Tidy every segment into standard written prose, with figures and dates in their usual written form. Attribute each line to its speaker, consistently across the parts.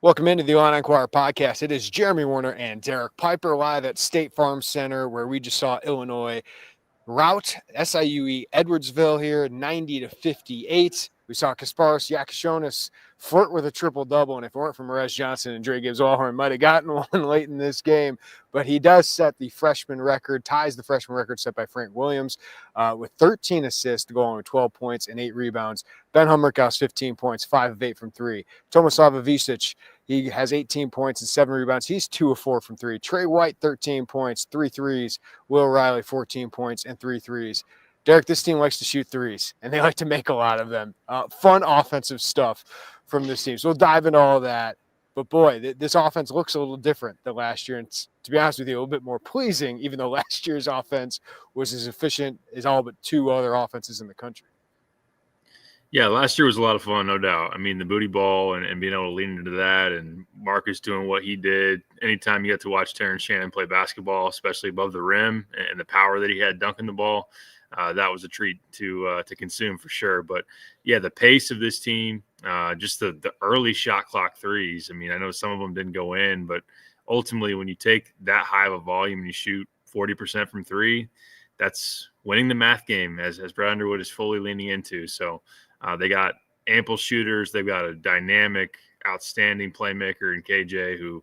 Speaker 1: Welcome into the Illini Inquirer podcast. It is Jeremy Werner and Derek Piper live at State Farm Center, where we just saw Illinois rout SIUE Edwardsville here, 90-58. We saw Kasparis Jakucionis flirt with a triple-double, and if it weren't for Merez Johnson and Dre Gibbs-Allhorn, might have gotten one late in this game. But he does set the freshman record, ties the freshman record set by Frank Williams with 13 assists, going with 12 points and 8 rebounds. Ben Hummerkaus, 15 points, 5 of 8 from 3. Tomislav Ivicic, he has 18 points and 7 rebounds. He's 2 of 4 from 3. Trey White, 13 points, 3 threes. Will Riley, 14 points and 3 threes. Derek, this team likes to shoot threes, and they like to make a lot of them. Fun offensive stuff from this team. So we'll dive into all that. But, boy, this offense looks a little different than last year. And to be honest with you, a little bit more pleasing, even though last year's offense was as efficient as all but 2 other offenses in the country.
Speaker 2: Yeah, last year was a lot of fun, no doubt. I mean, the booty ball and being able to lean into that, and Marcus doing what he did. Anytime you get to watch Terrence Shannon play basketball, especially above the rim, and the power that he had dunking the ball, that was a treat to consume for sure. But, yeah, the pace of this team, just the early shot clock threes. I mean, I know some of them didn't go in, but ultimately when you take that high of a volume and you shoot 40% from 3, that's winning the math game, as Brad Underwood is fully leaning into. So, they got ample shooters. They've got a dynamic, outstanding playmaker in KJ, who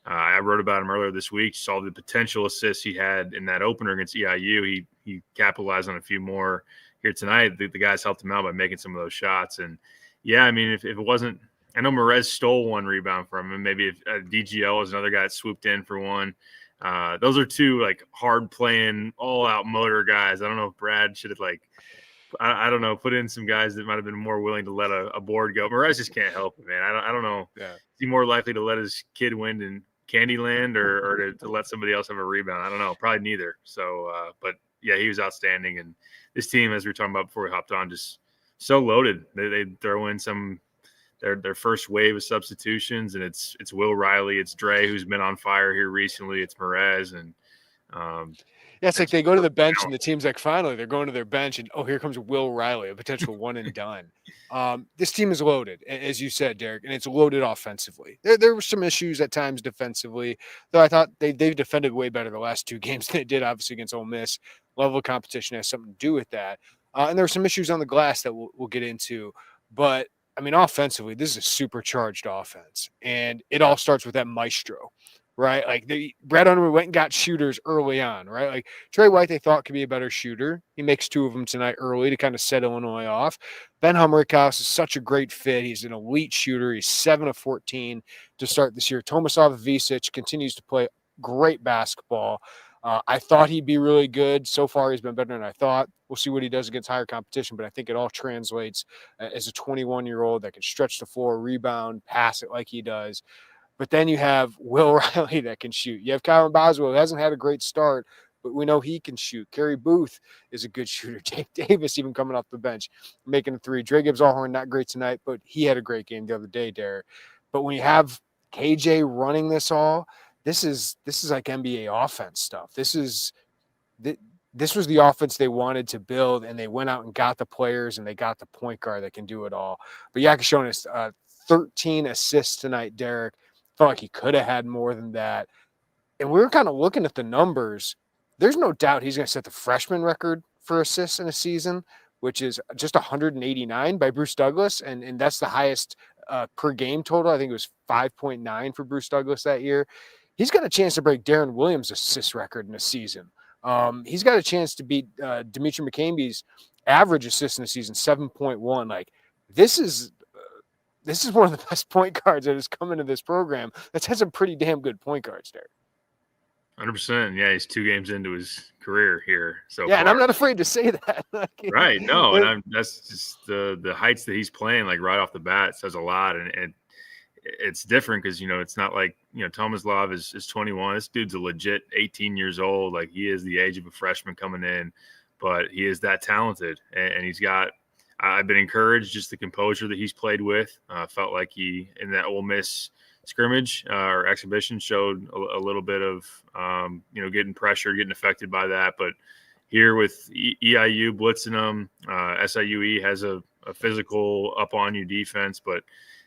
Speaker 2: I wrote about him earlier this week. Saw the potential assists he had in that opener against EIU. He capitalized on a few more here tonight. The guys helped him out by making some of those shots. And, yeah, I mean, if it wasn't – I know Merez stole one rebound from him. Maybe if DGL was another guy that swooped in for one. Those are 2, like, hard-playing, all-out motor guys. I don't know if Brad should have, like – I don't know, put in some guys that might have been more willing to let a board go. Merez just can't help it, man. I don't know. Yeah. Is he more likely to let his kid win in Candyland or to let somebody else have a rebound? I don't know. Probably neither. So, but, yeah, he was outstanding. And this team, as we were talking about before we hopped on, just so loaded. They throw in their first wave of substitutions, and it's Will Riley. It's Dre, who's been on fire here recently. It's Merez. And,
Speaker 1: yeah, it's like they go to the bench, and the team's like, finally, they're going to their bench, and, here comes Will Riley, a potential one and done. This team is loaded, as you said, Derek, and it's loaded offensively. There were some issues at times defensively, though I thought they've defended way better the last 2 games than they did, obviously, against Ole Miss. Level of competition has something to do with that. And there were some issues on the glass that we'll get into. But, I mean, offensively, this is a supercharged offense, and it all starts with that maestro. Right, like Brad Underwood went and got shooters early on, right? Like Trey White, they thought could be a better shooter. He makes 2 of them tonight early to kind of set Illinois off. Ben Hummerkaus is such a great fit. He's an elite shooter. He's 7 of 14 to start this year. Tomislav Ivicic continues to play great basketball. I thought he'd be really good. So far, he's been better than I thought. We'll see what he does against higher competition, but I think it all translates as a 21-year-old that can stretch the floor, rebound, pass it like he does. But then you have Will Riley that can shoot. You have Kylan Boswell, who hasn't had a great start, but we know he can shoot. Kerry Booth is a good shooter. Jake Davis even coming off the bench, making a 3. Dre Gibbs-Allhorn, not great tonight, but he had a great game the other day, Derek. But when you have KJ running this all, this is like NBA offense stuff. This was the offense they wanted to build, and they went out and got the players, and they got the point guard that can do it all. But Jakucionis, 13 assists tonight, Derek. Felt like he could have had more than that. And we were kind of looking at the numbers. There's no doubt he's going to set the freshman record for assists in a season, which is just 189 by Bruce Douglas. And that's the highest per game total. I think it was 5.9 for Bruce Douglas that year. He's got a chance to break Darren Williams' assist record in a season. He's got a chance to beat Dimitri McCamby's average assist in a season, 7.1. Like, this is one of the best point guards that has come into this program. That's had some pretty damn good point guards there.
Speaker 2: 100%. Yeah, he's 2 games into his career here. So
Speaker 1: yeah, far. And I'm not afraid to say that.
Speaker 2: Right. No, and that's just the heights that he's playing, like right off the bat, says a lot. And it's different because, it's not like, Tomislav is 21. This dude's a legit 18 years old. Like, he is the age of a freshman coming in, but he is that talented. And he's got – I've been encouraged, just the composure that he's played with. Felt like he, in that Ole Miss scrimmage or exhibition, showed a little bit of, getting pressure, getting affected by that. But here with EIU blitzing them, SIUE has a physical up-on-you defense, but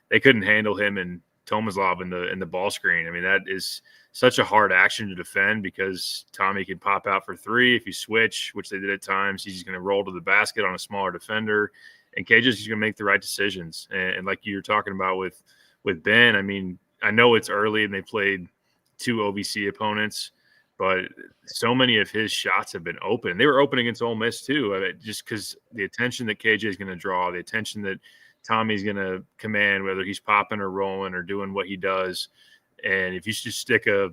Speaker 2: they couldn't handle him. And Tomislav in the ball screen. I mean, that is such a hard action to defend because Tommy can pop out for three. If you switch, which they did at times, he's going to roll to the basket on a smaller defender. And KJ's just going to make the right decisions. And like you were talking about with Ben, I mean, I know it's early and they played 2 OVC opponents, but so many of his shots have been open. They were open against Ole Miss too, just because the attention that KJ is going to draw, the attention that Tommy's going to command, whether he's popping or rolling or doing what he does. And if you just stick a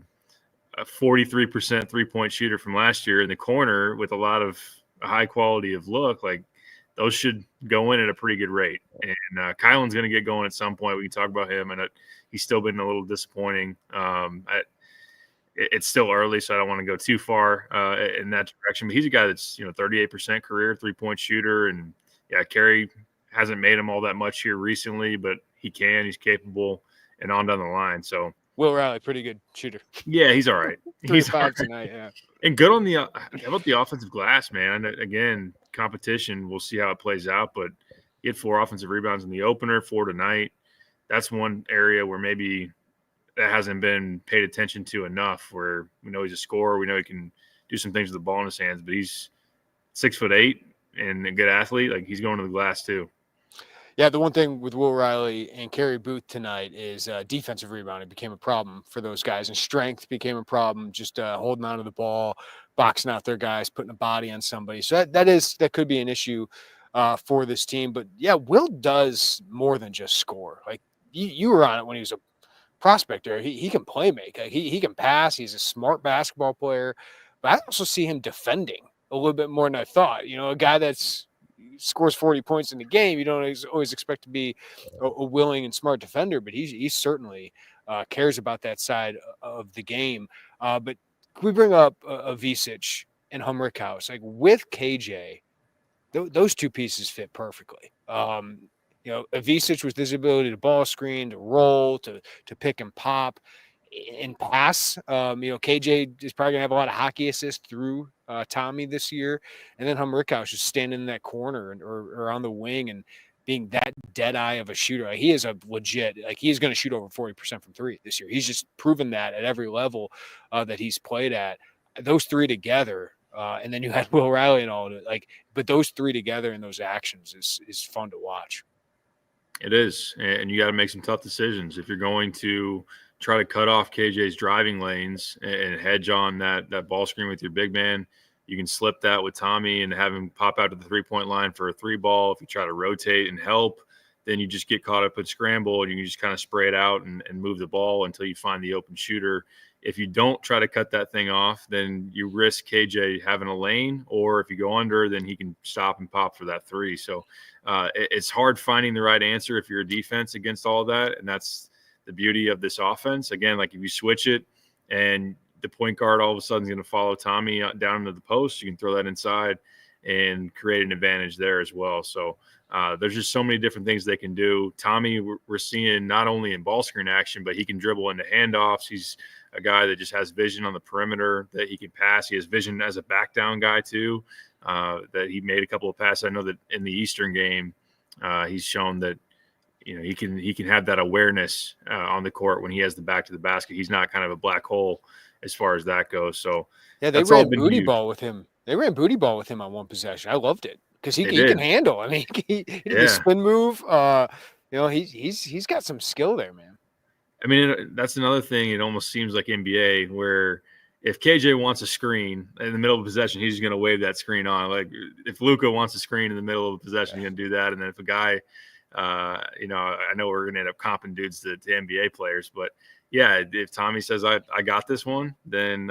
Speaker 2: 43% three-point shooter from last year in the corner with a lot of a high quality of look, like those should go in at a pretty good rate. And Kylan's going to get going at some point. We can talk about him, and he's still been a little disappointing. It's still early, so I don't want to go too far in that direction. But he's a guy that's 38% career three-point shooter, and Carey hasn't made him all that much here recently, but he can. He's capable, and on down the line. So
Speaker 1: Will Riley, pretty good shooter.
Speaker 2: Yeah, he's all right. He's
Speaker 1: 5 right tonight. Yeah,
Speaker 2: and good on the how about the offensive glass, man? Again, competition. We'll see how it plays out, but he had 4 offensive rebounds in the opener, 4 tonight. That's one area where maybe that hasn't been paid attention to enough. Where we know he's a scorer, we know he can do some things with the ball in his hands, but he's 6'8" and a good athlete. Like he's going to the glass too.
Speaker 1: Yeah, the one thing with Will Riley and Kerry Booth tonight is defensive rebounding became a problem for those guys, and strength became a problem, just holding on to the ball, boxing out their guys, putting a body on somebody. So that could be an issue for this team. But, yeah, Will does more than just score. Like, you were on it when he was a prospect there. He can play make. He can pass. He's a smart basketball player. But I also see him defending a little bit more than I thought. A guy that's scores 40 points in the game, you don't always expect to be a willing and smart defender, but he certainly cares about that side of the game. But we bring up Visic and Humrickhouse, like with KJ, those two pieces fit perfectly. Visic with his ability to ball screen, to roll, to pick and pop and pass. KJ is probably gonna have a lot of hockey assists through Tommy this year, and then Humrickhouse just standing in that corner or on the wing and being that dead eye of a shooter. Like, he is a legit, like he is going to shoot over 40% from three this year. He's just proven that at every level that he's played at. Those three together, and then you had Will Riley and all of it. But those three together in those actions is fun to watch.
Speaker 2: It is, and you got to make some tough decisions if you're going to try to cut off KJ's driving lanes and hedge on that ball screen with your big man. You can slip that with Tommy and have him pop out to the three-point line for a 3-ball. If you try to rotate and help, then you just get caught up in scramble and you can just kind of spray it out and move the ball until you find the open shooter. If you don't try to cut that thing off, then you risk KJ having a lane, or if you go under, then he can stop and pop for that 3. So it's hard finding the right answer if you're a defense against all of that, and that's the beauty of this offense. Again, like if you switch it and the point guard all of a sudden is going to follow Tommy down into the post, you can throw that inside and create an advantage there as well. So there's just so many different things they can do. Tommy, we're seeing not only in ball screen action, but he can dribble into handoffs. He's a guy that just has vision on the perimeter that he can pass. He has vision as a back down guy too, that he made a couple of passes. I know that in the Eastern game, he's shown that, he can have that awareness on the court when he has the back to the basket. He's not kind of a black hole as far as that goes. So
Speaker 1: yeah, they ran booty ball with him. They ran booty ball with him on one possession. I loved it because he can handle. I mean, he did the spin move. He's got some skill there, man.
Speaker 2: I mean, that's another thing. It almost seems like NBA where if KJ wants a screen in the middle of a possession, he's going to wave that screen on. Like if Luka wants a screen in the middle of a possession, he's going to do that. And then if a guy, I know we're going to end up comping dudes to NBA players, but yeah, if Tommy says, I got this one, then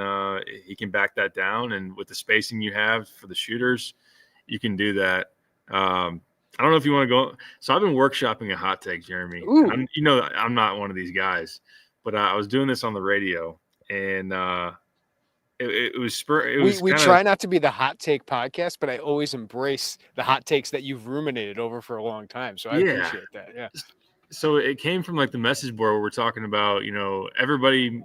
Speaker 2: he can back that down. And with the spacing you have for the shooters, you can do that. I don't know if you want to go. So I've been workshopping a hot take, Jeremy. I'm not one of these guys, but I was doing this on the radio, and it was
Speaker 1: we try not to be the hot take podcast, but I always embrace the hot takes that you've ruminated over for a long time. So I appreciate that. Yeah.
Speaker 2: So it came from like the message board where we're talking about, everybody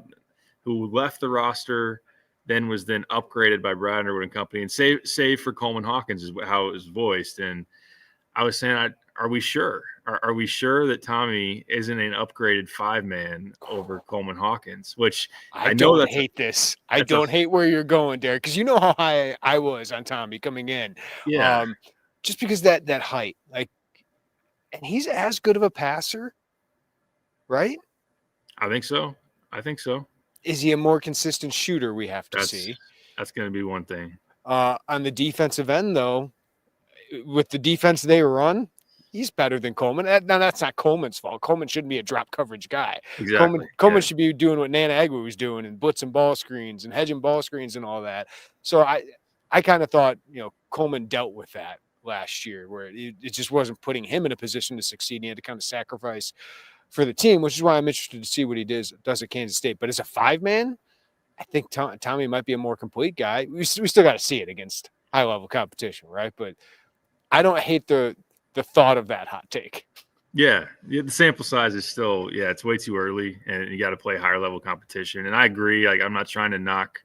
Speaker 2: who left the roster then was then upgraded by Brad Underwood and company, and save for Coleman Hawkins is how it was voiced. And I was saying, are we sure? are we sure that Tommy isn't an upgraded 5-man over Coleman Hawkins? Which
Speaker 1: I
Speaker 2: know
Speaker 1: don't
Speaker 2: that's
Speaker 1: hate this. I
Speaker 2: that's a
Speaker 1: don't hate where you're going, Derek, because you know how high I was on Tommy coming in.
Speaker 2: yeah.
Speaker 1: Just because that height, like, and he's as good of a passer, right?
Speaker 2: I think so.
Speaker 1: Is he a more consistent shooter? We have to see.
Speaker 2: That's going to be one thing.
Speaker 1: On the defensive end, though, with the defense they run, he's better than Coleman. Now, that's not Coleman's fault. Coleman shouldn't be a drop coverage guy.
Speaker 2: Exactly.
Speaker 1: Coleman should be doing what Nana Agwu was doing and blitzing ball screens and hedging ball screens and all that. So I kind of thought, Coleman dealt with that last year where it just wasn't putting him in a position to succeed. He had to kind of sacrifice for the team, which is why I'm interested to see what he does at Kansas State. But as a 5-man, I think Tommy might be a more complete guy. We still got to see it against high-level competition, right? But I don't hate the thought of that hot take.
Speaker 2: Yeah, the sample size is still, it's way too early, and you got to play higher level competition. And I agree. Like, I'm not trying to knock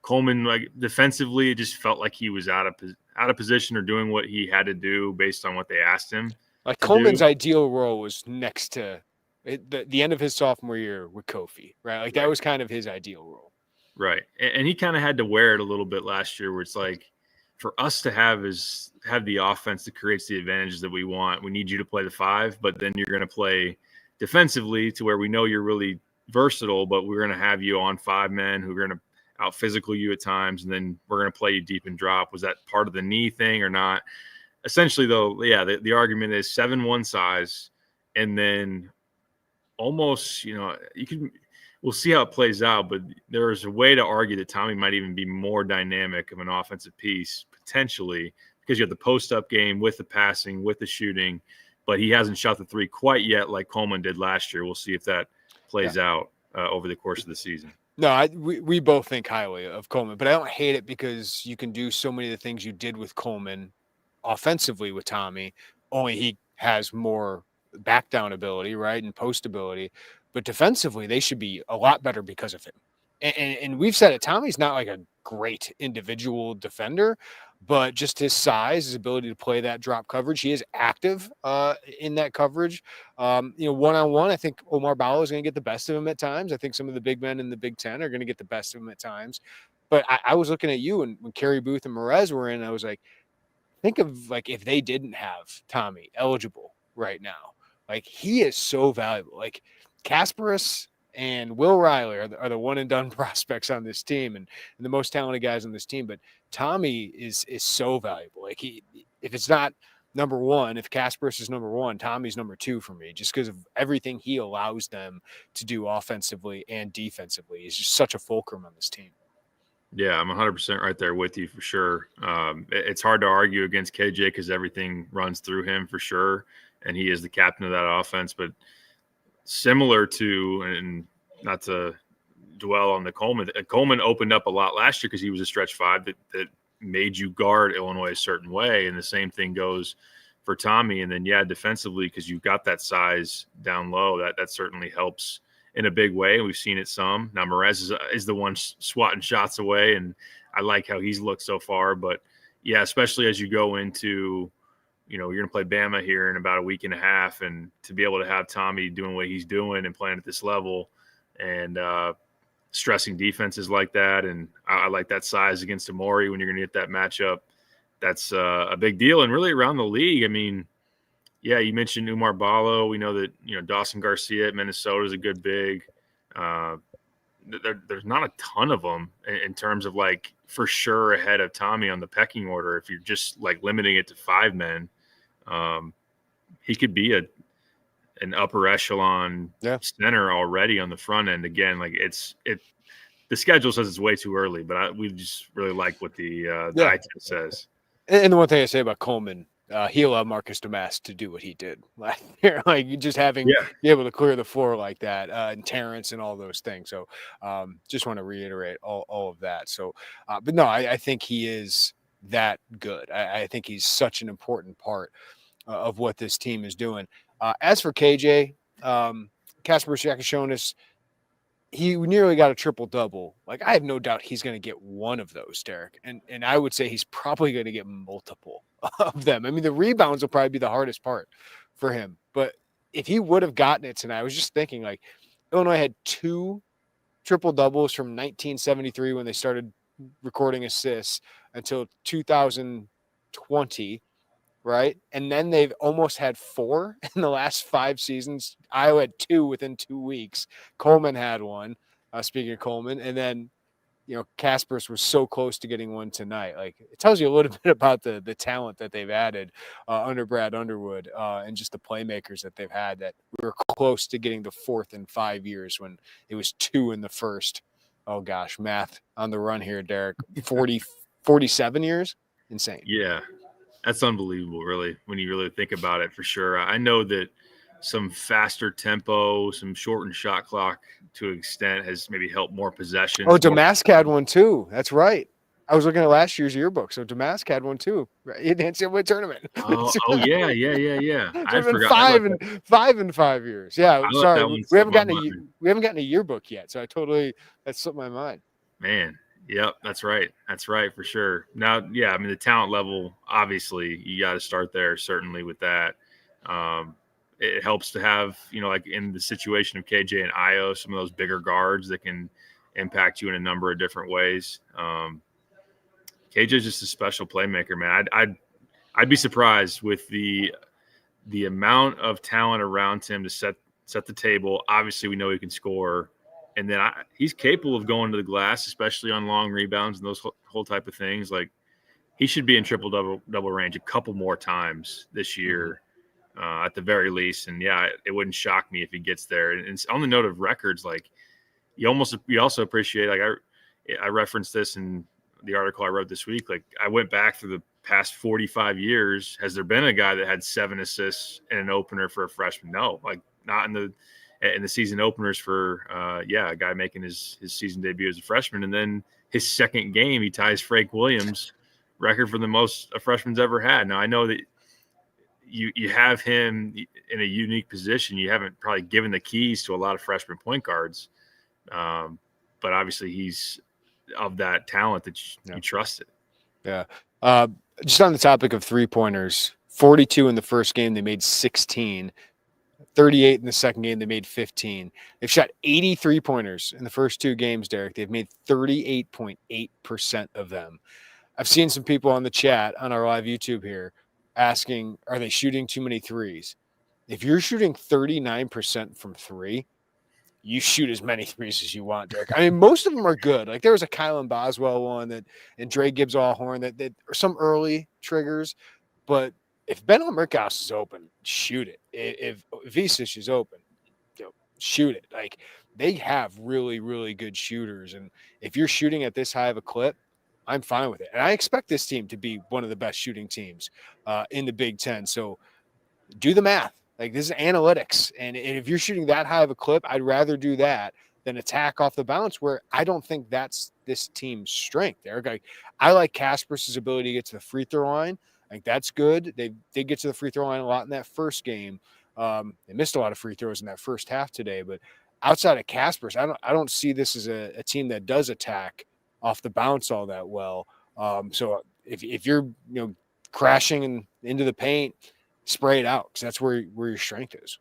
Speaker 2: Coleman. Like, defensively, it just felt like he was out of position or doing what he had to do based on what they asked him.
Speaker 1: Like, Coleman's ideal role was next to the end of his sophomore year with Kofi, right? Like, that was kind of his ideal role.
Speaker 2: Right. And he kind of had to wear it a little bit last year, where it's like, for us to have the offense that creates the advantages that we want, we need you to play the 5, but then you're going to play defensively to where we know you're really versatile, but we're going to have you on 5 men who are going to out physical you at times, and then we're going to play you deep and drop. Was that part of the knee thing or not? Essentially, though, the argument is 7'1" size, and then almost, we'll see how it plays out, but there is a way to argue that Tommy might even be more dynamic of an offensive piece, potentially, because you have the post-up game with the passing, with the shooting, but he hasn't shot the 3 quite yet like Coleman did last year. We'll see if that plays out over the course of the season.
Speaker 1: No, we both think highly of Coleman, but I don't hate it because you can do so many of the things you did with Coleman offensively with Tommy, only he has more back down ability, right, and post ability. But defensively, they should be a lot better because of him. And we've said it, Tommy's not like a great individual defender, but just his size, his ability to play that drop coverage, he is active in that coverage. One-on-one, I think Omar Ballo is going to get the best of him at times. I think some of the big men in the Big Ten are going to get the best of him at times. But I was looking at you, and when Kerry Booth and Merez were in, I was like, think of like if they didn't have Tommy eligible right now. Like, he is so valuable. Like, Kasparis and Will Riley are the one and done prospects on this team and the most talented guys on this team. But Tommy is so valuable. Like, if it's not number 1, if Kasparis is number 1, Tommy's number 2 for me, just because of everything he allows them to do offensively and defensively. He's just such a fulcrum on this team.
Speaker 2: Yeah, I'm 100% right there with you for sure. It's hard to argue against KJ because everything runs through him for sure, and he is the captain of that offense. But similar to, and not to dwell on the Coleman opened up a lot last year because he was a stretch 5 that made you guard Illinois a certain way, and the same thing goes for Tommy. And then, defensively, because you've got that size down low, that certainly helps in a big way. We've seen it some. Now, Merez is the one swatting shots away, and I like how he's looked so far. But, especially as you go into, you're going to play Bama here in about a week and a half, and to be able to have Tommy doing what he's doing and playing at this level and stressing defenses like that. And I like that size against Amori when you're going to get that matchup. That's a big deal. And really around the league, I mean, you mentioned Umar Ballo. We know that, Dawson Garcia at Minnesota is a good big. There's not a ton of them in terms of, like, for sure ahead of Tommy on the pecking order. If you're just, like, limiting it to 5 men, he could be an upper echelon center already on the front end. Again, like, the schedule says it's way too early, but we just really like what the eye test says.
Speaker 1: And the one thing I say about Coleman, he allowed Marcus Damas to do what he did last year, like just be able to clear the floor like that, and Terrence and all those things. So just want to reiterate all of that. So, but no, I think he is that good. I think he's such an important part of what this team is doing. As for KJ, Kasparis Jakucionis, he nearly got a triple-double. Like, I have no doubt he's going to get one of those, Derek. And I would say he's probably going to get multiple of them. I mean, the rebounds will probably be the hardest part for him. But if he would have gotten it tonight, I was just thinking, like, Illinois had 2 triple doubles from 1973 when they started recording assists until 2020, right? And then they've almost had 4 in the last 5 seasons. Iowa had 2 within 2 weeks. Coleman had one, speaking of Coleman. And then, Kaspers was so close to getting one tonight. Like, it tells you a little bit about the talent that they've added under Brad Underwood and just the playmakers that they've had, that we were close to getting the 4th in 5 years when it was 2 in the first. Oh gosh, math on the run here, Derek. 47 years? Insane.
Speaker 2: Yeah, that's unbelievable, really, when you really think about it, for sure. I know that some faster tempo, some shortened shot clock to an extent has maybe helped more possessions.
Speaker 1: Oh, Damask had one too. That's right. I was looking at last year's yearbook. So Damask had one too. Right? He didn't see what tournament.
Speaker 2: Oh, yeah. I forgot.
Speaker 1: 5 in 5 years. Yeah, sorry. We haven't gotten a yearbook yet. So that slipped my mind.
Speaker 2: Man. Yep, that's right. That's right, for sure. Now, yeah, I mean, the talent level, obviously, you got to start there, certainly, with that. It helps to have, like in the situation of KJ and Io, some of those bigger guards that can impact you in a number of different ways. KJ is just a special playmaker, man. I'd be surprised with the amount of talent around him to set the table. Obviously, we know he can score. And then he's capable of going to the glass, especially on long rebounds and those whole type of things. Like, he should be in triple-double range a couple more times this year, at the very least. And, yeah, it wouldn't shock me if he gets there. And on the note of records, like, you also appreciate, like, I referenced this in the article I wrote this week. Like, I went back through the past 45 years. Has there been a guy that had 7 assists in an opener for a freshman? No, like, not in the season openers for, a guy making his season debut as a freshman. And then his second game, he ties Frank Williams' record for the most a freshman's ever had. Now, I know that you have him in a unique position. You haven't probably given the keys to a lot of freshman point guards. But obviously he's of that talent that you trusted.
Speaker 1: Yeah. Just on the topic of 3-pointers, 42 in the first game, they made 16. 38 in the second game, they made 15. They've shot 83 pointers in the first 2 games, Derek. They've made 38.8% of them. I've seen some people on the chat on our live YouTube here asking, are they shooting too many threes? If you're shooting 39% from 3, you shoot as many threes as you want, Derek. I mean, most of them are good. Like, there was a Kylan Boswell one and Dre Gibbs Allhorn that are some early triggers, but if Ben Merkhouse is open, shoot it. If Visic is open, shoot it. Like, they have really, really good shooters. And if you're shooting at this high of a clip, I'm fine with it. And I expect this team to be one of the best shooting teams in the Big Ten. So do the math. Like, this is analytics. And if you're shooting that high of a clip, I'd rather do that than attack off the bounce, where I don't think that's this team's strength, Eric. I like Kaspers' ability to get to the free throw line. I think that's good. They did get to the free throw line a lot in that first game. They missed a lot of free throws in that first half today, but outside of Kaspers, I don't see this as a team that does attack off the bounce all that well. So if you're crashing into the paint, spray it out, because that's where your strength is.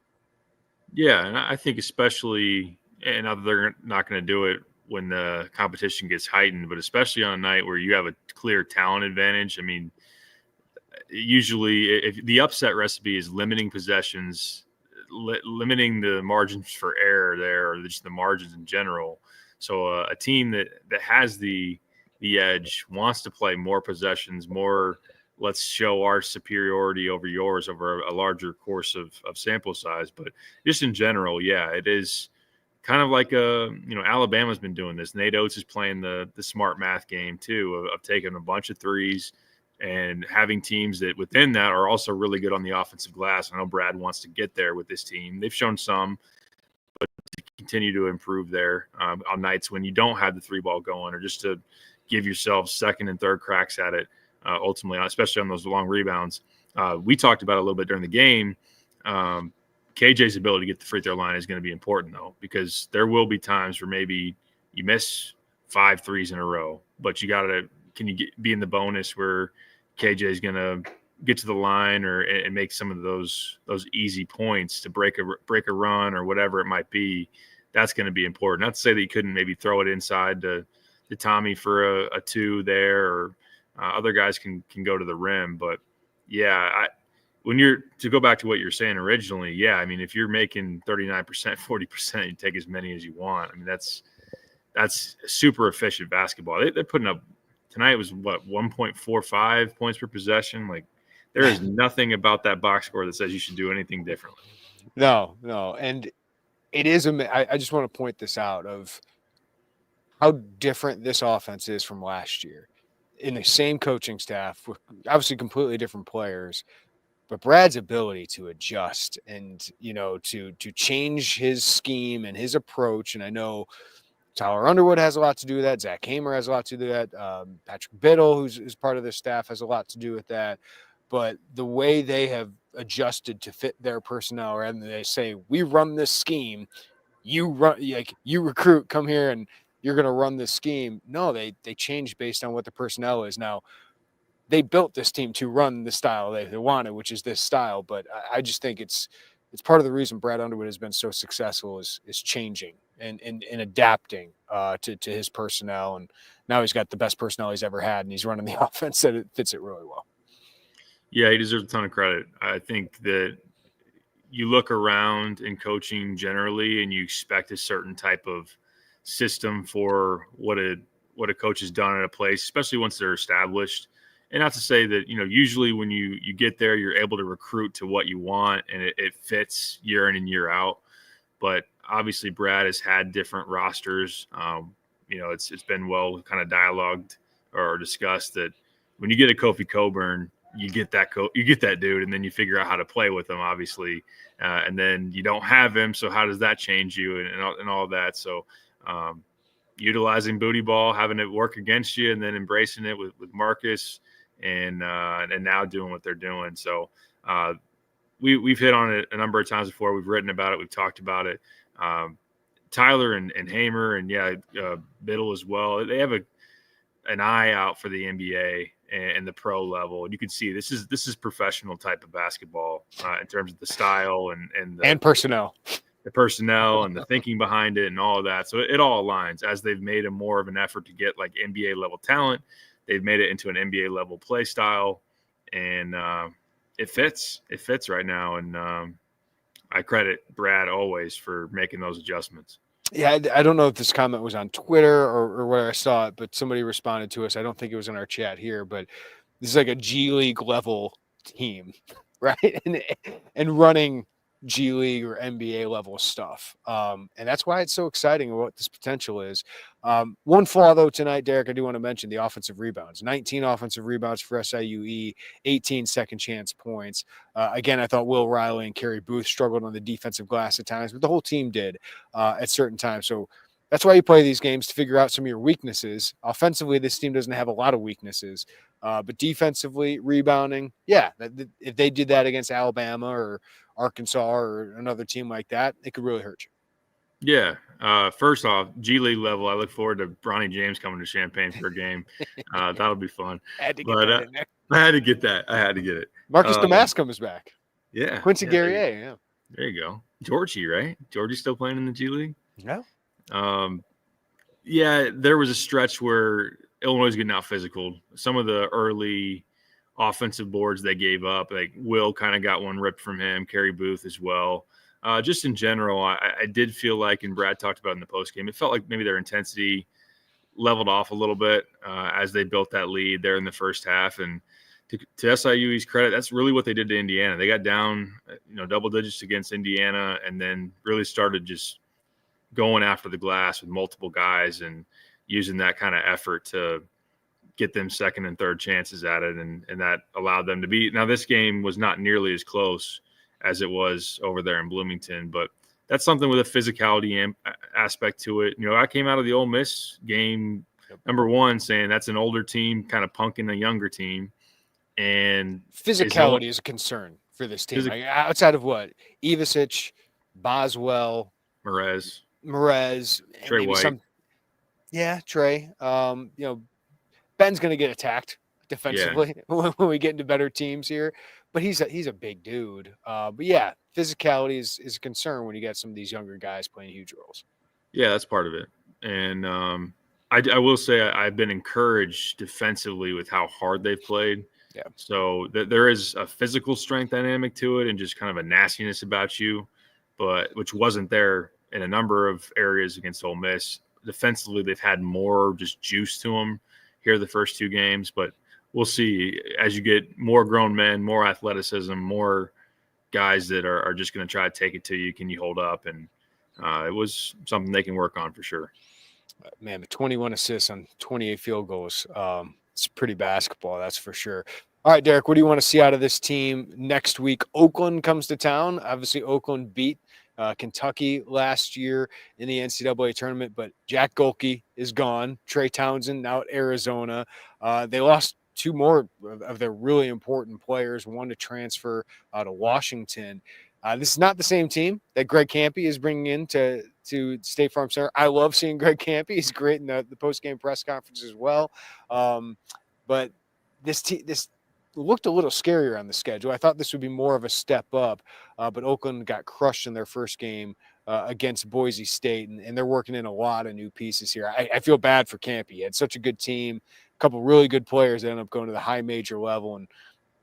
Speaker 2: Yeah, and I think especially, and they're not going to do it when the competition gets heightened, but especially on a night where you have a clear talent advantage. I mean, usually if the upset recipe is limiting possessions, limiting the margins for error there, or just the margins in general. So a team that has the edge wants to play more possessions, more let's show our superiority over yours over a larger course of sample size. But just in general, yeah, it is kind of like Alabama's been doing this. Nate Oates is playing the smart math game too, of taking a bunch of threes and having teams that within that are also really good on the offensive glass. I know Brad wants to get there with this team. They've shown some, but to continue to improve there on nights when you don't have the 3-ball going, or just to give yourself second and third cracks at it, ultimately, especially on those long rebounds. We talked about it a little bit during the game. KJ's ability to get the free throw line is going to be important, though, because there will be times where maybe you miss 5 threes in a row, but you got to – can you be in the bonus where KJ is going to get to the line and make some of those easy points to break a run or whatever it might be. That's going to be important. Not to say that you couldn't maybe throw it inside to Tommy for a 2 there, or other guys can go to the rim. But yeah, to go back to what you're saying originally, yeah, I mean, if you're making 39%, 40%, you take as many as you want. I mean, that's super efficient basketball. They're putting up tonight was 1.45 points per possession. Like, there is nothing about that box score that says you should do anything differently.
Speaker 1: No. And it is, I just want to point this out of how different this offense is from last year. In the same coaching staff, with obviously completely different players, but Brad's ability to adjust and, to change his scheme and his approach. And I know Tyler Underwood has a lot to do with that. Zach Hamer has a lot to do with that. Patrick Biddle, who's part of their staff, has a lot to do with that. But the way they have adjusted to fit their personnel, rather than they say, we run this scheme, you recruit, come here and you're going to run this scheme. No, they change based on what the personnel is. Now, they built this team to run the style they wanted, which is this style. But I just think it's part of the reason Brad Underwood has been so successful is changing and adapting to his personnel. And now he's got the best personnel he's ever had, and he's running the offense that it fits it really well.
Speaker 2: Yeah, he deserves a ton of credit. I think that you look around in coaching generally and you expect a certain type of system for what a coach has done at a place, especially once they're established. And not to say that, usually when you get there, you're able to recruit to what you want and it fits year in and year out. But obviously Brad has had different rosters. It's been well kind of dialogued or discussed that when you get a Kofi Coburn, you get that dude, and then you figure out how to play with him, obviously. And then you don't have him. So how does that change you and all that? So, utilizing booty ball, having it work against you, and then embracing it with Marcus and now doing what they're doing. So we've hit on it a number of times before. We've written about it. We've talked about it. Tyler and Hamer and Biddle as well. They have an eye out for the NBA and the pro level. And you can see this is professional type of basketball in terms of the style and
Speaker 1: personnel.
Speaker 2: The personnel and the thinking behind it and all of that. So it all aligns. As they've made a more of an effort to get like NBA level talent, they've made it into an NBA level play style, and it fits. It fits right now. And I credit Brad always for making those adjustments.
Speaker 1: Yeah, I don't know if this comment was on Twitter or where I saw it, but somebody responded to us. I don't think it was in our chat here, but this is like a G League level team, right? And running G League or NBA level stuff. And that's why it's so exciting and what this potential is. One flaw, though, tonight, Derek, I do want to mention the offensive rebounds. 19 offensive rebounds for SIUE, 18 second chance points. Again, I thought Will Riley and Kerry Booth struggled on the defensive glass at times, but the whole team did at certain times. So that's why you play these games, to figure out some of your weaknesses. Offensively, this team doesn't have a lot of weaknesses. But defensively, rebounding, if they did that against Alabama or Arkansas or another team like that, it could really hurt you.
Speaker 2: Yeah. First off, G League level, I look forward to Bronny James coming to Champaign for a game. That'll be fun.
Speaker 1: I had to get that in there.
Speaker 2: I had to get that. I had to get it.
Speaker 1: Marcus Damascus is back.
Speaker 2: Yeah.
Speaker 1: Quincy Guerrier, yeah.
Speaker 2: There you go. Georgie, right? Georgie's still playing in the G League?
Speaker 1: Yeah.
Speaker 2: There was a stretch where Illinois was getting out physical. Some of the early offensive boards they gave up, like Will kind of got one ripped from him, Kerry Booth as well. Just in general, I did feel like, and Brad talked about in the postgame, it felt like maybe their intensity leveled off a little bit as they built that lead there in the first half. And to SIUE's credit, that's really what they did to Indiana. They got down, double digits against Indiana, and then really started just going after the glass with multiple guys and using that kind of effort to get them second and third chances at it. And that allowed them to beat. Now, this game was not nearly as close as it was over there in Bloomington, but that's something with a physicality aspect to it. I came out of the Ole Miss game, number one, saying that's an older team kind of punking a younger team. And
Speaker 1: physicality is a concern for this team. Like, outside of what? Ivisic, Boswell,
Speaker 2: Merez,
Speaker 1: Trey
Speaker 2: White.
Speaker 1: Trey. Ben's going to get attacked defensively when we get into better teams here. But he's a big dude. But yeah, physicality is a concern when you got some of these younger guys playing huge roles.
Speaker 2: Yeah, that's part of it. And I will say I've been encouraged defensively with how hard they've played.
Speaker 1: Yeah.
Speaker 2: So there is a physical strength dynamic to it and just kind of a nastiness about you, but which wasn't there in a number of areas against Ole Miss. Defensively, they've had more just juice to them here the first two games, but we'll see as you get more grown men, more athleticism, more guys that are just going to try to take it to you. Can you hold up? And it was something they can work on for sure.
Speaker 1: Man, 21 assists on 28 field goals. It's pretty basketball, that's for sure. All right, Derek, what do you want to see out of this team next week? Oakland comes to town. Obviously, Oakland beat Kentucky last year in the NCAA tournament, but Jack Golke is gone. Trey Townsend now at Arizona. They lost two more of their really important players, one to transfer to Washington. This is not the same team that Greg Kampe is bringing in to State Farm Center. I love seeing Greg Kampe. He's great in the post-game press conference as well. But this looked a little scarier on the schedule. I thought this would be more of a step up, but Oakland got crushed in their first game against Boise State, and they're working in a lot of new pieces here. I feel bad for Kampe. He had such a good team, a couple really good players that ended up going to the high major level and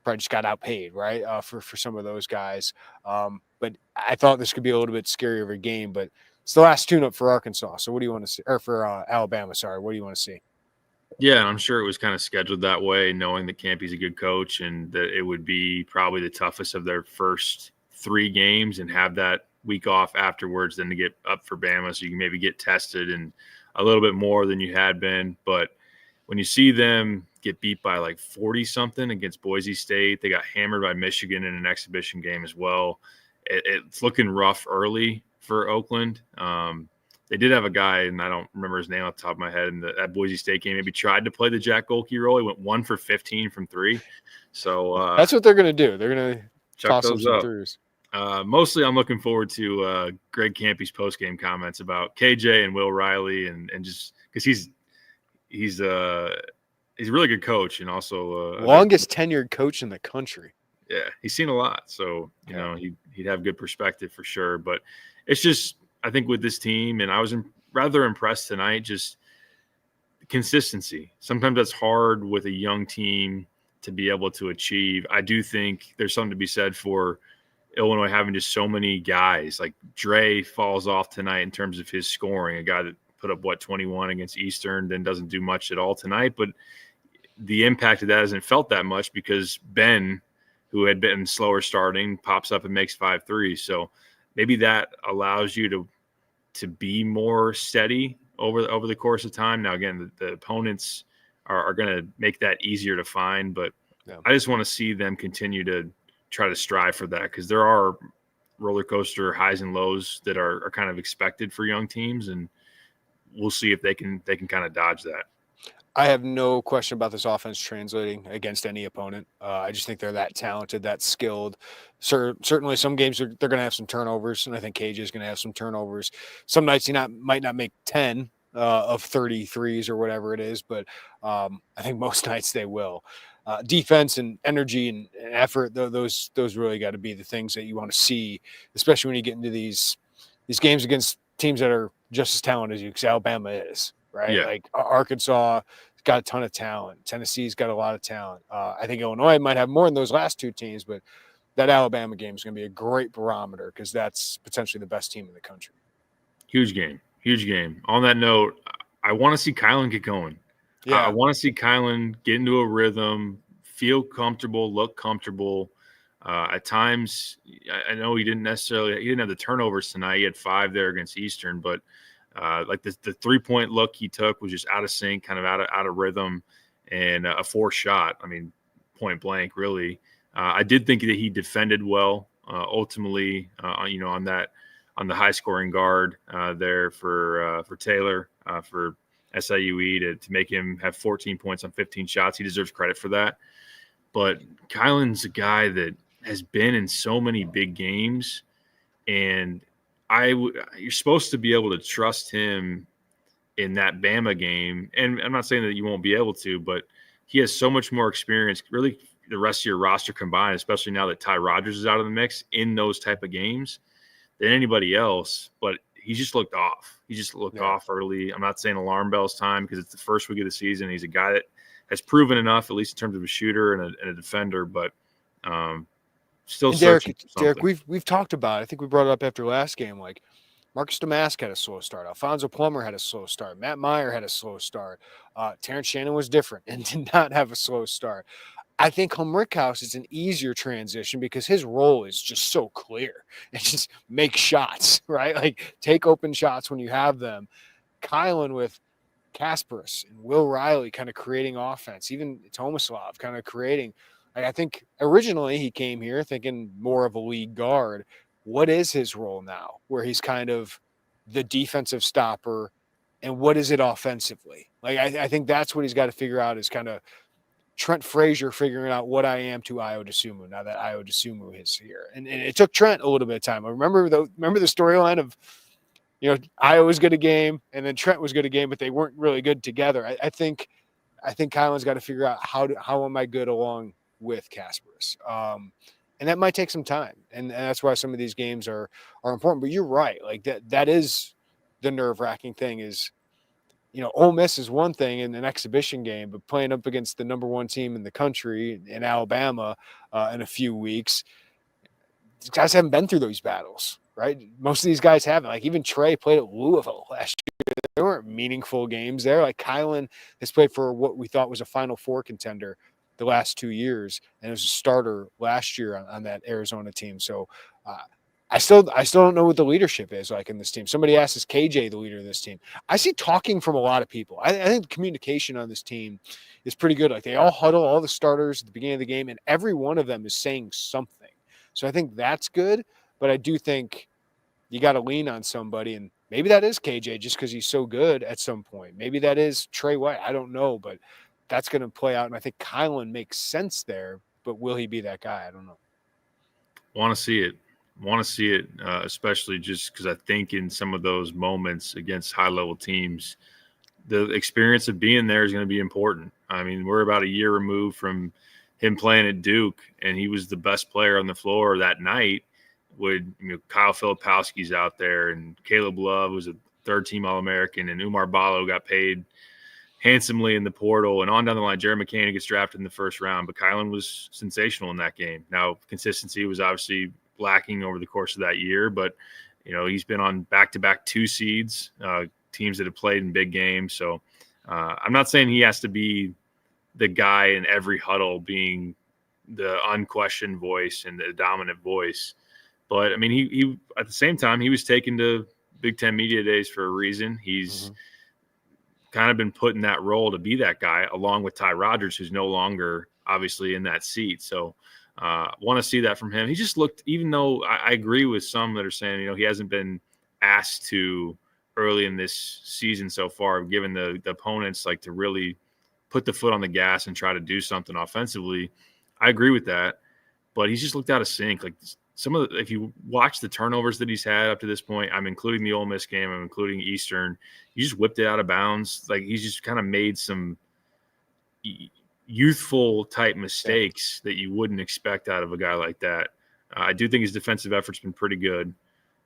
Speaker 1: probably just got outpaid, right, for some of those guys. But I thought this could be a little bit scarier of a game, but it's the last tune-up for Arkansas. So what do you want to see? Or for Alabama, sorry. What do you want to see?
Speaker 2: Yeah, I'm sure it was kind of scheduled that way, knowing that Kampe's a good coach and that it would be probably the toughest of their first three games and have that week off afterwards, then to get up for Bama so you can maybe get tested and a little bit more than you had been. But when you see them get beat by like 40-something against Boise State, they got hammered by Michigan in an exhibition game as well. It's looking rough early for Oakland. They did have a guy, and I don't remember his name off the top of my head, in that Boise State game maybe tried to play the Jack Golke role. He went 1 for 15 from three. So
Speaker 1: that's what they're going to do. They're going to toss
Speaker 2: those
Speaker 1: some
Speaker 2: up.
Speaker 1: threes.
Speaker 2: Mostly I'm looking forward to Greg Kampe's post-game comments about KJ and Will Riley and just because he's a really good coach and also
Speaker 1: longest tenured coach in the country.
Speaker 2: Yeah, he's seen a lot. So, you know, he'd have good perspective for sure. But it's just, I think with this team, and I was rather impressed tonight, just consistency. Sometimes that's hard with a young team to be able to achieve. I do think there's something to be said for Illinois having just so many guys. Like Dre falls off tonight in terms of his scoring, a guy that put up, 21 against Eastern, then doesn't do much at all tonight. But the impact of that hasn't felt that much because Ben, who had been slower starting, pops up and makes 5 threes. So maybe that allows you to be more steady over the course of time. Now, again, the opponents are going to make that easier to find, but I just want to see them continue to try to strive for that because there are roller coaster highs and lows that are kind of expected for young teams, and we'll see if they can kind of dodge that.
Speaker 1: I have no question about this offense translating against any opponent. I just think they're that talented, that skilled. Certainly some games they're going to have some turnovers, and I think KJ is going to have some turnovers. Some nights he might not make 10 of 33s or whatever it is, but I think most nights they will. Defense and energy and effort, those really got to be the things that you want to see, especially when you get into these games against teams that are just as talented as you, because Alabama is. Right?
Speaker 2: Yeah.
Speaker 1: Like Arkansas got a ton of talent. Tennessee's got a lot of talent. I think Illinois might have more than those last two teams, but that Alabama game is going to be a great barometer because that's potentially the best team in the country.
Speaker 2: Huge game. On that note, I want to see Kylan get going. Yeah. I want to see Kylan get into a rhythm, feel comfortable, look comfortable. At times, I know he didn't have the turnovers tonight. He had 5 there against Eastern, but like the 3-point look he took was just out of sync, kind of out of rhythm, and a forced shot. I mean, point blank, really. I did think that he defended well. Ultimately, on the high scoring guard there for Taylor for SIUE to make him have 14 points on 15 shots. He deserves credit for that. But Kylan's a guy that has been in so many big games, and you're supposed to be able to trust him in that Bama game. And I'm not saying that you won't be able to, but he has so much more experience, really the rest of your roster combined, especially now that Ty Rodgers is out of the mix in those type of games than anybody else. But he just looked off. He just looked off early. I'm not saying alarm bells time because it's the first week of the season. He's a guy that has proven enough, at least in terms of a shooter and a defender, but still searching for something.
Speaker 1: Derek, we've talked about it. I think we brought it up after last game. Like Marcus Damask had a slow start. Alfonso Plummer had a slow start. Matt Meyer had a slow start. Terrence Shannon was different and did not have a slow start. I think Rickhouse is an easier transition because his role is just so clear. It's just make shots, right? Like take open shots when you have them. Kylan with Kasparis and Will Riley kind of creating offense. Even Tomislav kind of creating. Like I think originally he came here thinking more of a lead guard. What is his role now where he's kind of the defensive stopper, and what is it offensively? Like I think that's what he's got to figure out is kind of Trent Frazier figuring out what I am to Ayo Dosunmu now that Ayo Dosunmu is here. And it took Trent a little bit of time. I remember the storyline of, Ayo was good a game and then Trent was good a game, but they weren't really good together. I think Kylan's got to figure out how am I good along with Kasparis. And that might take some time. And that's why some of these games are important. But you're right. Like that is the nerve-wracking thing is, Ole Miss is one thing in an exhibition game, but playing up against the number one team in the country in Alabama in a few weeks, these guys haven't been through those battles, right? Most of these guys haven't. Like even Trey played at Louisville last year. There weren't meaningful games there. Like Kylan has played for what we thought was a Final Four contender the last 2 years, and it was a starter last year on that Arizona team. So I still don't know what the leadership is like in this team. Somebody asked, is KJ the leader of this team? I see talking from a lot of people. I think communication on this team is pretty good. Like they all huddle, all the starters at the beginning of the game, and every one of them is saying something. So I think that's good, but I do think you got to lean on somebody, and maybe that is KJ just because he's so good at some point. Maybe that is Trey White. I don't know, but that's going to play out, and I think Kylan makes sense there, but will he be that guy? I don't know.
Speaker 2: Want to see it, especially just because I think in some of those moments against high-level teams, the experience of being there is going to be important. I mean, we're about a year removed from him playing at Duke, and he was the best player on the floor that night. Kyle Filipowski's out there, and Caleb Love was a third-team All-American, and Umar Ballo got paid handsomely in the portal, and on down the line, Jared McCain gets drafted in the first round. But Kylan was sensational in that game. Now, consistency was obviously lacking over the course of that year, but he's been on back-to-back 2 seeds, teams that have played in big games. So I'm not saying he has to be the guy in every huddle being the unquestioned voice and the dominant voice, but I mean he at the same time he was taken to Big Ten Media Days for a reason. He's kind of been put in that role to be that guy along with Ty Rodgers, who's no longer obviously in that seat. So want to see that from him. He just looked, even though I agree with some that are saying, he hasn't been asked to early in this season so far, given the opponents like to really put the foot on the gas and try to do something offensively. I agree with that, but he's just looked out of sync. Like if you watch the turnovers that he's had up to this point, I'm including the Ole Miss game, I'm including Eastern, he just whipped it out of bounds. Like he's just kind of made some youthful type mistakes that you wouldn't expect out of a guy like that. I do think his defensive effort's been pretty good.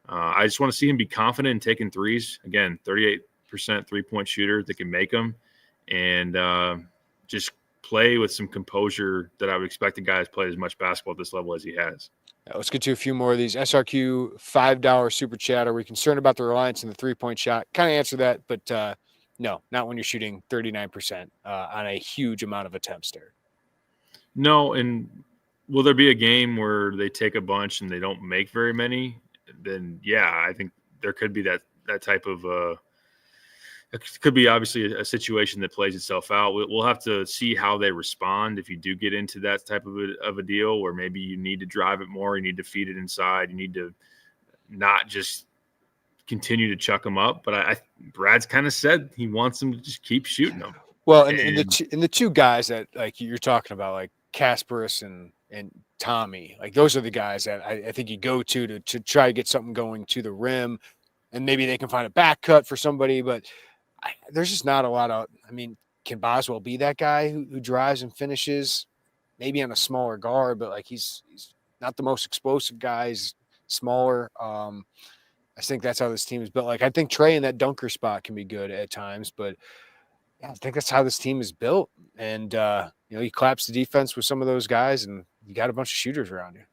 Speaker 2: I just want to see him be confident in taking threes. Again, 38% 3-point shooter that can make them, and just play with some composure that I would expect a guy who's played as much basketball at this level as he has.
Speaker 1: Let's get to a few more of these. SRQ $5 super chat. Are we concerned about the reliance in the 3-point shot? Kind of answer that, but no, not when you're shooting 39% on a huge amount of attempts there.
Speaker 2: No, and will there be a game where they take a bunch and they don't make very many? Then, yeah, I think there could be that type of it could be obviously a situation that plays itself out. We'll have to see how they respond if you do get into that type of a deal where maybe you need to drive it more, you need to feed it inside, you need to not just continue to chuck them up. But Brad's kind of said he wants them to just keep shooting them.
Speaker 1: Well, and the two guys that like you're talking about, like Kasparis and Tommy, like those are the guys that I think you go to try to get something going to the rim, and maybe they can find a back cut for somebody, but there's just not a lot of. I mean, can Boswell be that guy who drives and finishes? Maybe on a smaller guard, but like he's not the most explosive guy. He's smaller. I think that's how this team is built. Like I think Trey in that dunker spot can be good at times, but yeah, I think that's how this team is built. And you collapse the defense with some of those guys, and you got a bunch of shooters around you.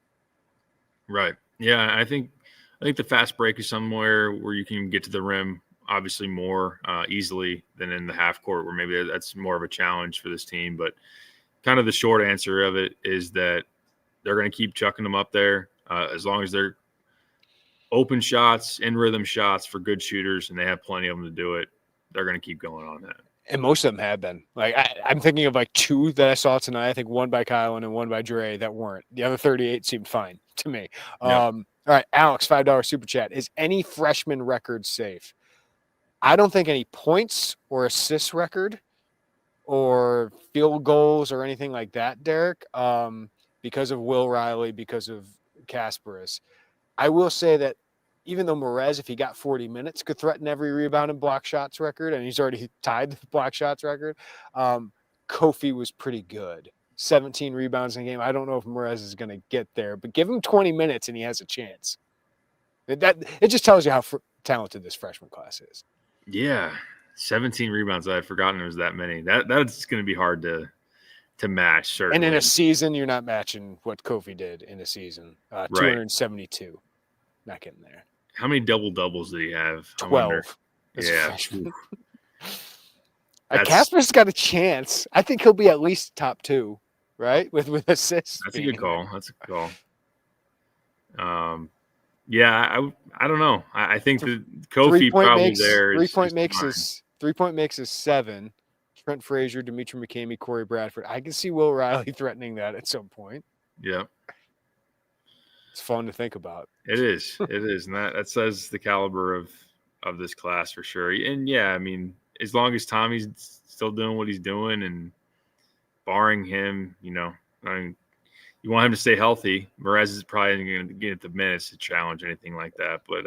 Speaker 2: Right. Yeah, I think the fast break is somewhere where you can get to the rim obviously more easily than in the half court, where maybe that's more of a challenge for this team. But kind of the short answer of it is that they're going to keep chucking them up there as long as they're open shots, in rhythm shots for good shooters, and they have plenty of them to do it. They're going to keep going on that.
Speaker 1: And most of them have been. Like I'm thinking of like 2 that I saw tonight. I think one by Kylan and one by Dre that weren't. The other 38 seemed fine to me.
Speaker 2: Yep.
Speaker 1: All right, Alex, $5 super chat. Is any freshman record safe? I don't think any points or assists record or field goals or anything like that, Derek, because of Will Riley, because of Kasparis. I will say that even though Merez, if he got 40 minutes, could threaten every rebound and block shots record, and he's already tied the block shots record, Kofi was pretty good. 17 rebounds in a game. I don't know if Merez is going to get there, but give him 20 minutes and he has a chance. It just tells you how talented this freshman class is.
Speaker 2: Yeah, 17 rebounds. I had forgotten there was that many. That's going to be hard to match, certainly.
Speaker 1: And in a season, you're not matching what Kofi did in a season. 272. Not getting there.
Speaker 2: How many double-doubles did he have?
Speaker 1: 12.
Speaker 2: Yeah.
Speaker 1: Kaspar's got a chance. I think he'll be at least top 2, right? With assists.
Speaker 2: That's a good call. Yeah, I don't know. I think that Kofi probably there is
Speaker 1: 3-point makes is 7. Trent Frazier, Dimitri McCamey, Corey Bradford. I can see Will Riley threatening that at some point.
Speaker 2: Yeah.
Speaker 1: It's fun to think about.
Speaker 2: It is. And that says the caliber of this class for sure. And yeah, I mean, as long as Tommy's still doing what he's doing and barring him, I mean, you want him to stay healthy. Merez is probably going to get the minutes to challenge anything like that. But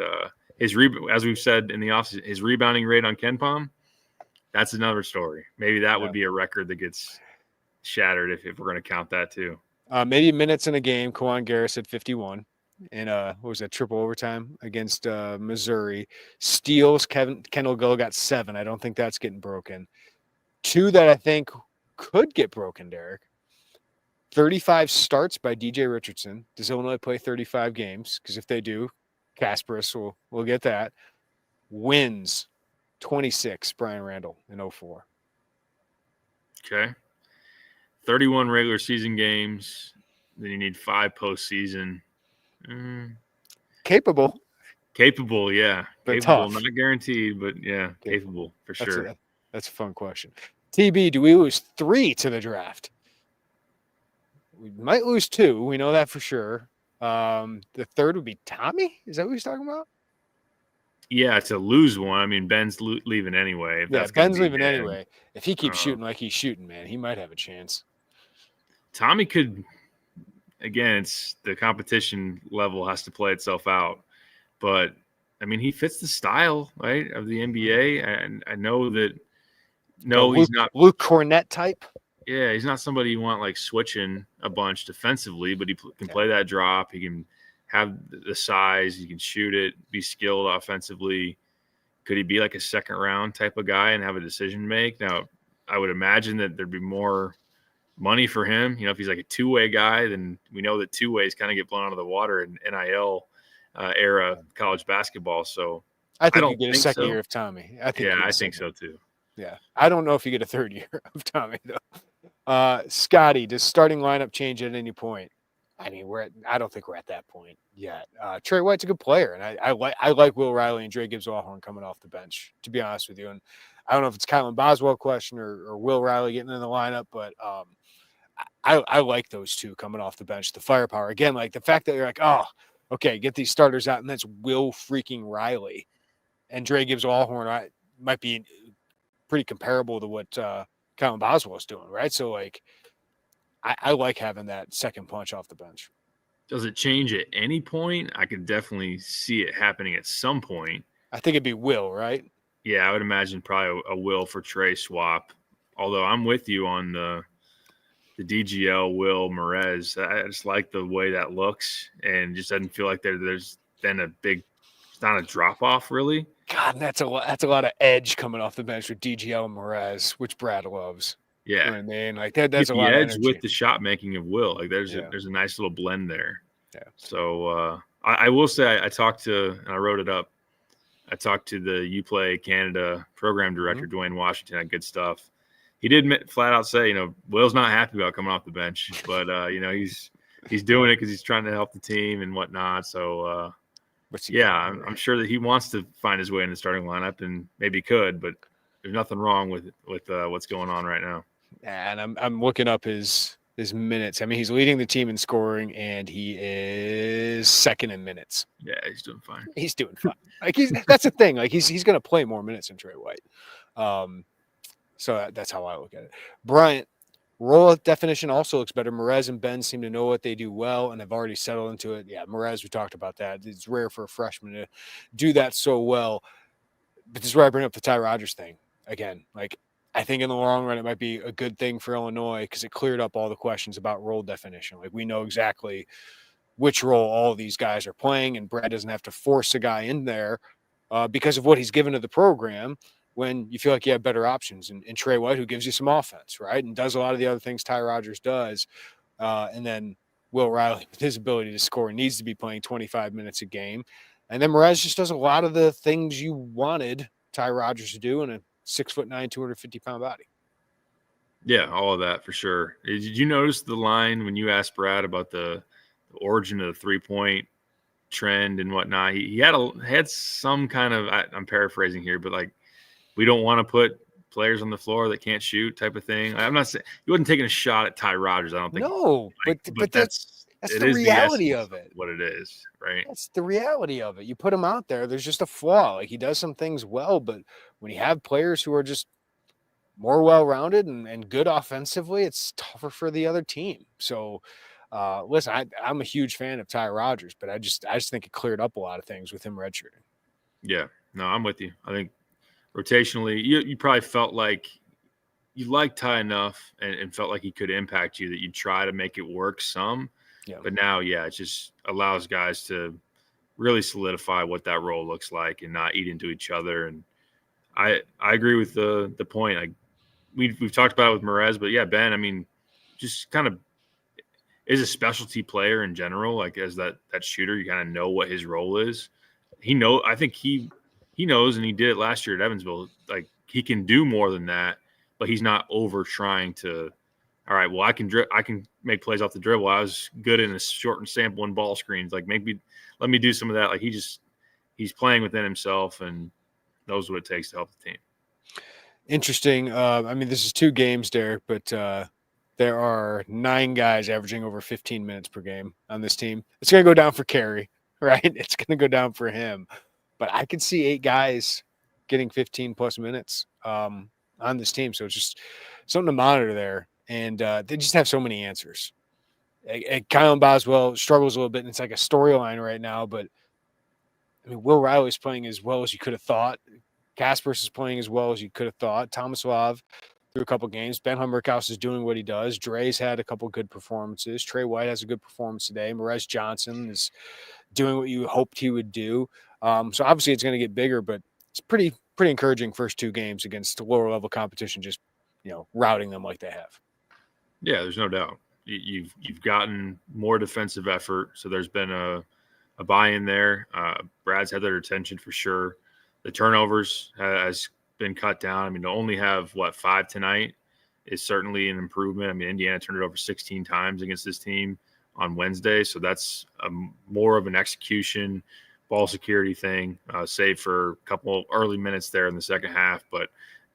Speaker 2: as we've said in the offseason, his rebounding rate on KenPom, that's another story. Maybe that would be a record that gets shattered if we're going to count that too.
Speaker 1: Maybe minutes in a game. Kawan Garris had 51 in what was that, triple overtime against Missouri. Steals, Kendall Gill got 7. I don't think that's getting broken. 2 that I think could get broken, Derek. 35 starts by DJ Richardson. Does Illinois play 35 games? Because if they do, Kasparis will get that. Wins 26, Brian Randall in 04.
Speaker 2: Okay. 31 regular season games. Then you need 5 postseason.
Speaker 1: Capable,
Speaker 2: yeah.
Speaker 1: But
Speaker 2: capable,
Speaker 1: tough.
Speaker 2: Not guaranteed, but yeah, capable for sure.
Speaker 1: That's a fun question. TB, do we lose 3 to the draft? We might lose 2. We know that for sure. The third would be Tommy. Is that what he's talking about?
Speaker 2: Yeah, to lose one. I mean, Ben's leaving anyway.
Speaker 1: Ben's leaving anyway. If he keeps shooting like he's shooting, man, he might have a chance.
Speaker 2: Tommy could. Again, it's the competition level has to play itself out. But, I mean, he fits the style, right, of the NBA. And I know that he's not
Speaker 1: Luke Cornett type.
Speaker 2: Yeah, he's not somebody you want like switching a bunch defensively, but he can play that drop. He can have the size. He can shoot it, be skilled offensively. Could he be like a second round type of guy and have a decision to make? Now, I would imagine that there'd be more money for him. If he's like a 2-way guy, then we know that 2-ways kind of get blown out of the water in NIL era college basketball. So
Speaker 1: I think you get a second year of Tommy.
Speaker 2: I think so too.
Speaker 1: Yeah. I don't know if you get a third year of Tommy though. Scotty, does starting lineup change at any point? I mean, I don't think we're at that point yet. Trey White's a good player, and I like Will Riley and Dre Gibbs-Allhorn coming off the bench, to be honest with you. And I don't know if it's Kylan Boswell question or Will Riley getting in the lineup, but I like those two coming off the bench. The firepower again, like the fact that you're like, oh, okay, get these starters out, and that's Will freaking Riley and Dre Gibbs-Allhorn might be pretty comparable to what Kylan Boswell is doing, right? So like, I like having that second punch off the bench.
Speaker 2: Does it change at any point? I could definitely see it happening at some point.
Speaker 1: I think it'd be Will, right?
Speaker 2: Yeah, I would imagine probably a Will for Trey swap Although I'm with you on the DGL Will Merez. I just like the way that looks, and just doesn't feel like there's been a big, it's not a drop off really.
Speaker 1: God, and that's a lot of edge coming off the bench with DGL and Merez, which Brad loves.
Speaker 2: Yeah,
Speaker 1: You know what I mean, like that's
Speaker 2: get
Speaker 1: a
Speaker 2: the
Speaker 1: lot of
Speaker 2: edge
Speaker 1: energy
Speaker 2: with the shot making of Will. Like there's
Speaker 1: Yeah.
Speaker 2: a nice little blend there.
Speaker 1: Yeah.
Speaker 2: So I will say I talked to, and I wrote it up. I talked to the UPlay Canada program director, Dwayne Washington, at Good Stuff. He did flat out say, Will's not happy about coming off the bench, but he's doing it because he's trying to help the team and whatnot. So I'm sure that he wants to find his way in the starting lineup, and maybe could, but there's nothing wrong with what's going on right now.
Speaker 1: And I'm looking up his minutes. I mean, he's leading the team in scoring, and he is second in minutes.
Speaker 2: Yeah, he's doing fine.
Speaker 1: He's doing fine. Like that's the thing. Like he's going to play more minutes than Trey White. So that's how I look at it. Bryant, role definition also looks better. Merez and Ben seem to know what they do well and have already settled into it. Yeah, Merez, we talked about that. It's rare for a freshman to do that so well. But this is where I bring up the Ty Rodgers thing again. Like, I think in the long run, it might be a good thing for Illinois because it cleared up all the questions about role definition. Like, we know exactly which role all of these guys are playing, and Brad doesn't have to force a guy in there because of what he's given to the program when you feel like you have better options. And Trey White, who gives you some offense, right, and does a lot of the other things Ty Rodgers does. And then Will Riley, with his ability to score, needs to be playing 25 minutes a game. And then Merez just does a lot of the things you wanted Ty Rodgers to do in a 6'9", 250-pound body.
Speaker 2: Yeah, all of that for sure. Did you notice the line when you asked Brad about the origin of the 3-point trend and whatnot? He had some kind of, I'm paraphrasing here, but like, we don't want to put players on the floor that can't shoot type of thing. I'm not saying he wasn't taking a shot at Ty Rodgers. I don't think.
Speaker 1: No, but that's the reality of it.
Speaker 2: What it is, right?
Speaker 1: That's the reality of it. You put him out there, there's just a flaw. Like, he does some things well, but when you have players who are just more well-rounded and good offensively, it's tougher for the other team. So, listen, I'm a huge fan of Ty Rodgers, but I just think it cleared up a lot of things with him redshirting.
Speaker 2: Yeah, no, I'm with you. I think rotationally, you probably felt like you liked Ty enough and felt like he could impact you that you'd try to make it work some. Yeah. But now, it just allows guys to really solidify what that role looks like and not eat into each other. And I agree with the point. Like we've talked about it with Merez, but yeah, Ben, I mean, just kind of is a specialty player in general. Like as that shooter, you kind of know what his role is. I think he knows, and he did it last year at Evansville. Like he can do more than that, but he's not over trying to. All right, well, I can make plays off the dribble. I was good in a short and sample and ball screens. Like maybe let me do some of that. Like he's playing within himself and knows what it takes to help the team.
Speaker 1: Interesting. I mean, this is 2 games, Derek, but there are 9 guys averaging over 15 minutes per game on this team. It's going to go down for Carey, right? It's going to go down for him. But I could see 8 guys getting 15-plus minutes on this team. So it's just something to monitor there. And they just have so many answers. And Kylan Boswell struggles a little bit, and it's like a storyline right now. But, I mean, Will Riley's playing as well as you could have thought. Kaspers is playing as well as you could have thought. Tomislav through a couple games. Ben Humberkaus is doing what he does. Dre's had a couple good performances. Trey White has a good performance today. Merez Johnson is doing what you hoped he would do. So obviously it's going to get bigger, but it's pretty encouraging first 2 games against lower level competition, just routing them like they have.
Speaker 2: Yeah, there's no doubt. You've gotten more defensive effort, so there's been a buy-in there. Brad's had their attention for sure. The turnovers has been cut down. I mean, to only have 5 tonight is certainly an improvement. I mean, Indiana turned it over 16 times against this team on Wednesday, so that's more of an execution, ball security thing, save for a couple early minutes there in the second half. But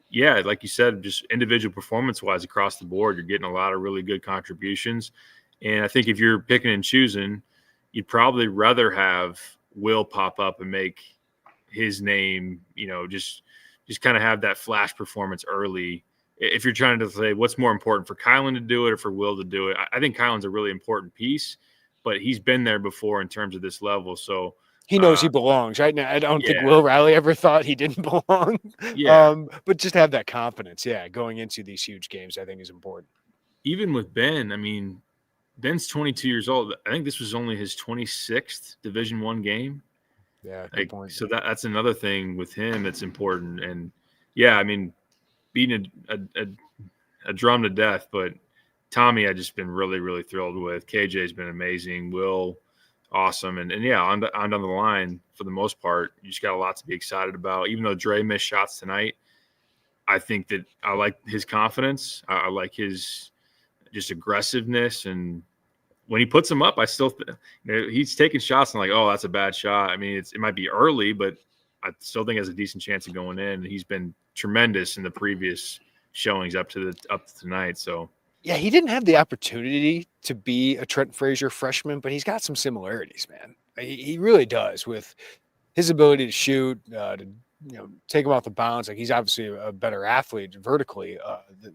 Speaker 2: yeah, like you said, just individual performance-wise across the board, you're getting a lot of really good contributions. And I think if you're picking and choosing, you'd probably rather have Will pop up and make his name, just kind of have that flash performance early. If you're trying to say what's more important for Kylan to do it or for Will to do it, I think Kylan's a really important piece, but he's been there before in terms of this level. So
Speaker 1: He knows he belongs right now. I don't think Will Riley ever thought he didn't belong.
Speaker 2: Yeah.
Speaker 1: But just have that confidence. Yeah. Going into these huge games, I think is important.
Speaker 2: Even with Ben, I mean, Ben's 22 years old. I think this was only his 26th Division I game.
Speaker 1: Yeah. Good point.
Speaker 2: So that's another thing with him that's important. And yeah, I mean, beating a drum to death, but Tommy, I've just been really, really thrilled with. KJ's been amazing. Will, awesome. And yeah, on down the line, for the most part, you just got a lot to be excited about. Even though Dre missed shots tonight, I think that I like his confidence. I like his just aggressiveness. And when he puts them up, I still he's taking shots and like, oh, that's a bad shot. I mean, it might be early, but I still think he has a decent chance of going in. He's been tremendous in the previous showings up to tonight. So
Speaker 1: yeah, he didn't have the opportunity to be a Trent Frazier freshman, but he's got some similarities, man. He really does with his ability to shoot, to take him off the bounds. Like he's obviously a better athlete vertically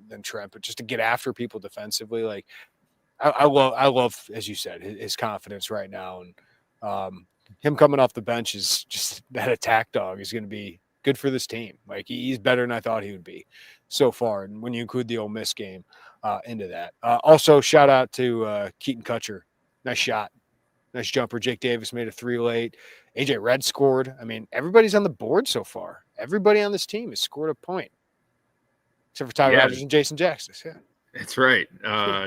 Speaker 1: than Trent, but just to get after people defensively, like I love, as you said, his confidence right now, and him coming off the bench is just that attack dog is going to be good for this team. Like he's better than I thought he would be so far. And when you include the Ole Miss game into that, also shout out to Keaton Kutcher. Nice shot, nice jumper. Jake Davis made a 3 late. AJ Red scored. I mean, everybody's on the board so far. Everybody on this team has scored a point, except for Ty Rogers and Jason Jackson. Yeah.
Speaker 2: That's right.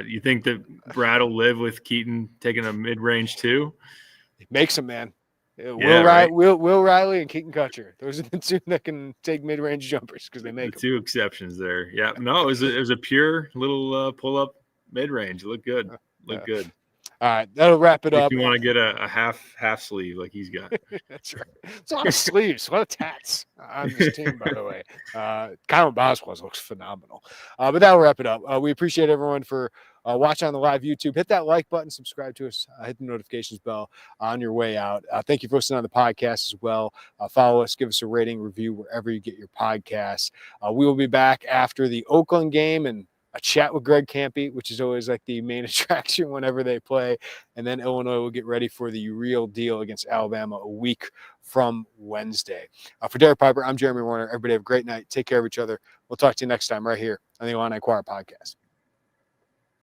Speaker 2: You think that Brad will live with Keaton taking a mid-range too?
Speaker 1: It makes him, man. Will Riley and Keaton Kutcher. Those are the two that can take mid-range jumpers because they make
Speaker 2: the two exceptions there. Yeah, no, it was a pure little pull-up mid-range. It looked good. Good.
Speaker 1: All right, that'll wrap it up.
Speaker 2: If you want to get a half sleeve like he's got.
Speaker 1: That's right. It's a lot of sleeves, a lot of tats on this team, by the way. Kylan Boswell looks phenomenal. But that'll wrap it up. We appreciate everyone for watching on the live YouTube. Hit that like button, subscribe to us, hit the notifications bell on your way out. Thank you for listening on the podcast as well. Follow us, give us a rating, review wherever you get your podcasts. We will be back after the Oakland game and a chat with Greg Campy, which is always like the main attraction whenever they play. And then Illinois will get ready for the real deal against Alabama a week from Wednesday. For Derek Piper, I'm Jeremy Werner. Everybody have a great night. Take care of each other. We'll talk to you next time right here on the Illini Inquirer podcast.